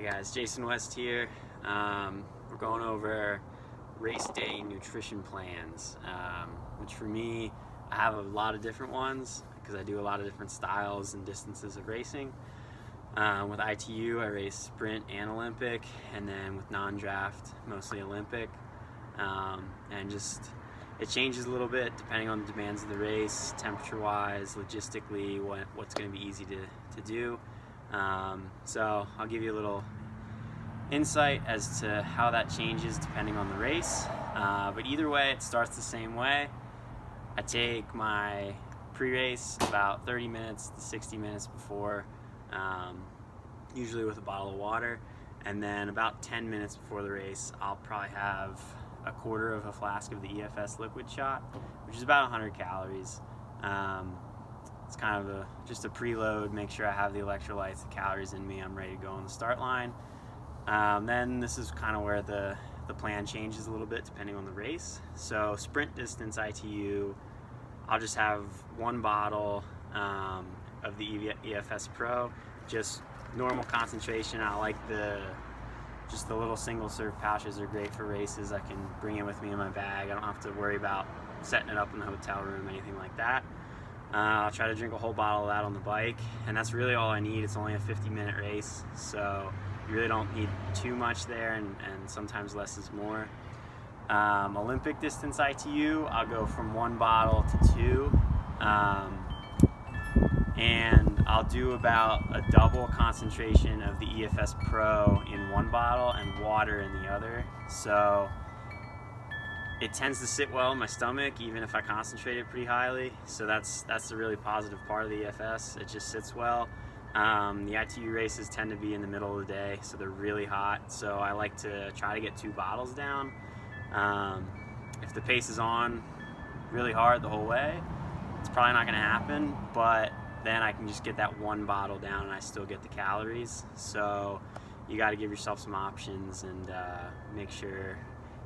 Guys, Jason West here. We're going over race day nutrition plans, which for me, I have a lot of different ones because I do a lot of different styles and distances of racing. With ITU, I race sprint and Olympic, and then with non-draft, mostly Olympic. And just, it changes a little bit depending on the demands of the race, temperature-wise, logistically, what's going to be easy to do. So I'll give you a little insight as to how that changes depending on the race. But either way, it starts the same way. I take my pre-race about 30 minutes to 60 minutes before, usually with a bottle of water, and then about 10 minutes before the race, I'll probably have a quarter of a flask of the EFS liquid shot, which is about 100 calories. It's kind of just a preload, make sure I have the electrolytes, the calories in me, I'm ready to go on the start line. Then this is kind of where the plan changes a little bit depending on the race. So sprint distance ITU, I'll just have one bottle of the EFS Pro, just normal concentration. I like just the little single serve pouches are great for races. I can bring it with me in my bag. I don't have to worry about setting it up in the hotel room, anything like that. I'll try to drink a whole bottle of that on the bike, and that's really all I need. It's only a 50-minute race, so you really don't need too much there, and sometimes less is more. Olympic distance ITU, I'll go from one bottle to two, and I'll do about a double concentration of the EFS Pro in one bottle and water in the other. So it tends to sit well in my stomach even if I concentrate it pretty highly, so that's the really positive part of the EFS. It just sits well. The ITU races tend to be in the middle of the day, so they're really hot, so I like to try to get 2 bottles down. If the pace is on really hard the whole way, it's probably not going to happen, but then I can just get that 1 bottle down and I still get the calories. So you got to give yourself some options and make sure,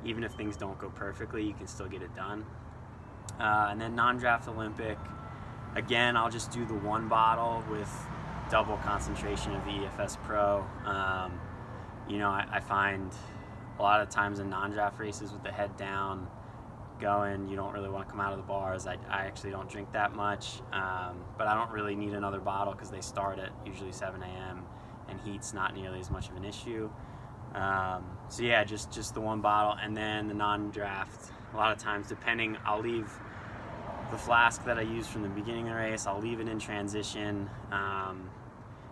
even if things don't go perfectly, you can still get it done. And then non-draft Olympic, again, I'll just do the 1 bottle with double concentration of the EFS Pro. I find a lot of times in non-draft races with the head down going, you don't really want to come out of the bars. I actually don't drink that much, but I don't really need another bottle because they start at usually 7 a.m. and heat's not nearly as much of an issue. So yeah, just the 1 bottle, and then the non-draft, a lot of times, depending, I'll leave the flask that I use from the beginning of the race, I'll leave it in transition.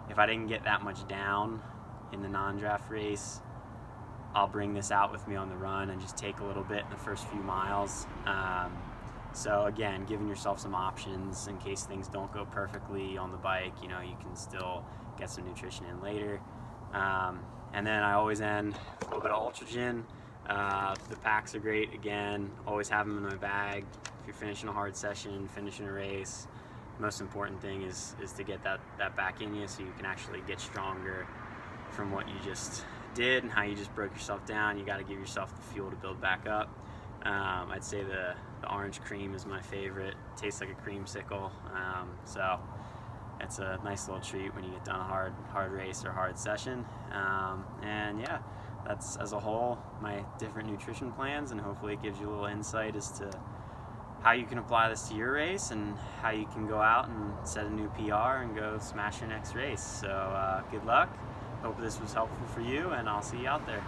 If I didn't get that much down in the non-draft race, I'll bring this out with me on the run and just take a little bit in the first few miles. So again, giving yourself some options in case things don't go perfectly on the bike, you can still get some nutrition in later. And then I always end with a little bit of Ultragen. The packs are great, again, always have them in my bag. If you're finishing a hard session, finishing a race, the most important thing is to get that back in you so you can actually get stronger from what you just did and how you just broke yourself down. You got to give yourself the fuel to build back up. I'd say the orange cream is my favorite. It tastes like a creamsicle, so it's a nice little treat when you get done a hard race or hard session. And yeah, that's as a whole my different nutrition plans, and hopefully it gives you a little insight as to how you can apply this to your race and how you can go out and set a new PR and go smash your next race. So good luck. Hope this was helpful for you, and I'll see you out there.